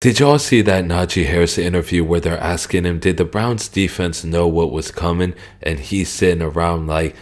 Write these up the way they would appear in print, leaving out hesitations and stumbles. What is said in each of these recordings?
Did y'all see that Najee Harris interview where they're asking him, did the Browns defense know what was coming? And he's sitting around like,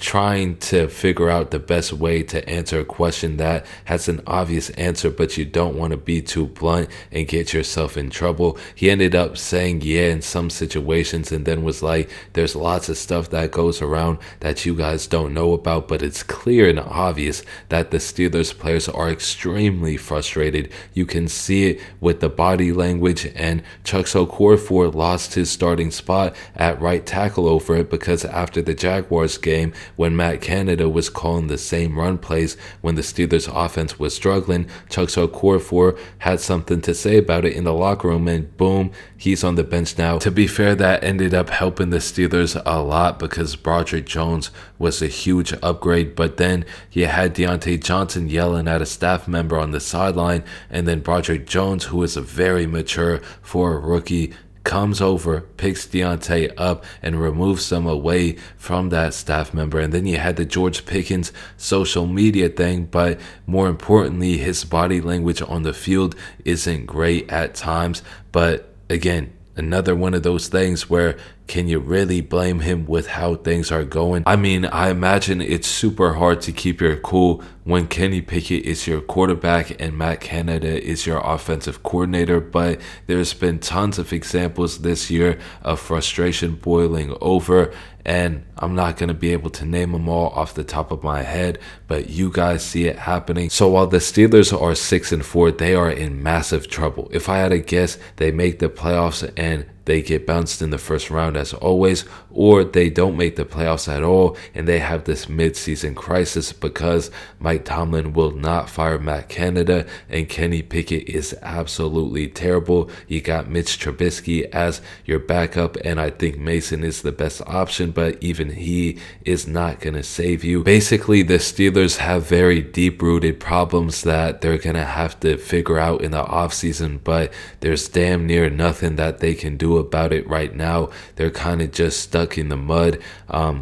trying to figure out the best way to answer a question that has an obvious answer, but you don't want to be too blunt and get yourself in trouble. He ended up saying yeah in some situations and then was like, there's lots of stuff that goes around that you guys don't know about, but it's clear and obvious that the Steelers players are extremely frustrated. You can see it with the body language, and Chuck Okorafor lost his starting spot at right tackle over it because after the Jaguars game, when Matt Canada was calling the same run plays when the Steelers offense was struggling, Chuck Okorafor had something to say about it in the locker room, and boom, he's on the bench now. To be fair, that ended up helping the Steelers a lot because Broderick Jones was a huge upgrade, but then you had Deontay Johnson yelling at a staff member on the sideline, and then Broderick Jones, who is very mature for a rookie, comes over, picks Deontay up, and removes them away from that staff member. And then you had the George Pickens social media thing, but more importantly, his body language on the field isn't great at times. But again, another one of those things where can you really blame him with how things are going? I mean, I imagine it's super hard to keep your cool when Kenny Pickett is your quarterback and Matt Canada is your offensive coordinator, but there's been tons of examples this year of frustration boiling over, and I'm not going to be able to name them all off the top of my head, but you guys see it happening. So while the Steelers are 6-4, they are in massive trouble. If I had to guess, they make the playoffs and they get bounced in the first round as always, or they don't make the playoffs at all and they have this mid-season crisis because Mike Tomlin will not fire Matt Canada and Kenny Pickett is absolutely terrible. You got Mitch Trubisky as your backup, and I think Mason is the best option, but even he is not going to save you. Basically, the Steelers have very deep-rooted problems that they're going to have to figure out in the offseason, but there's damn near nothing that they can do about it right now. They're kind of just stuck in the mud.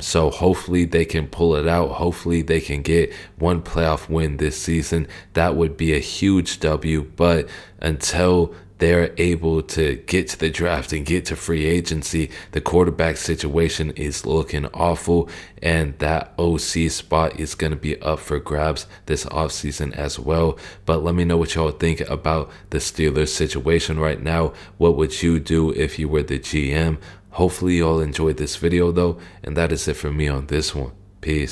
So hopefully they can pull it out. Hopefully they can get one playoff win this season. That would be a huge W. But until they're able to get to the draft and get to free agency, the quarterback situation is looking awful, and that OC spot is going to be up for grabs this offseason as well. But let me know what y'all think about the Steelers situation right now. What would you do if you were the GM? Hopefully y'all enjoyed this video though, and that is it for me on this one. Peace.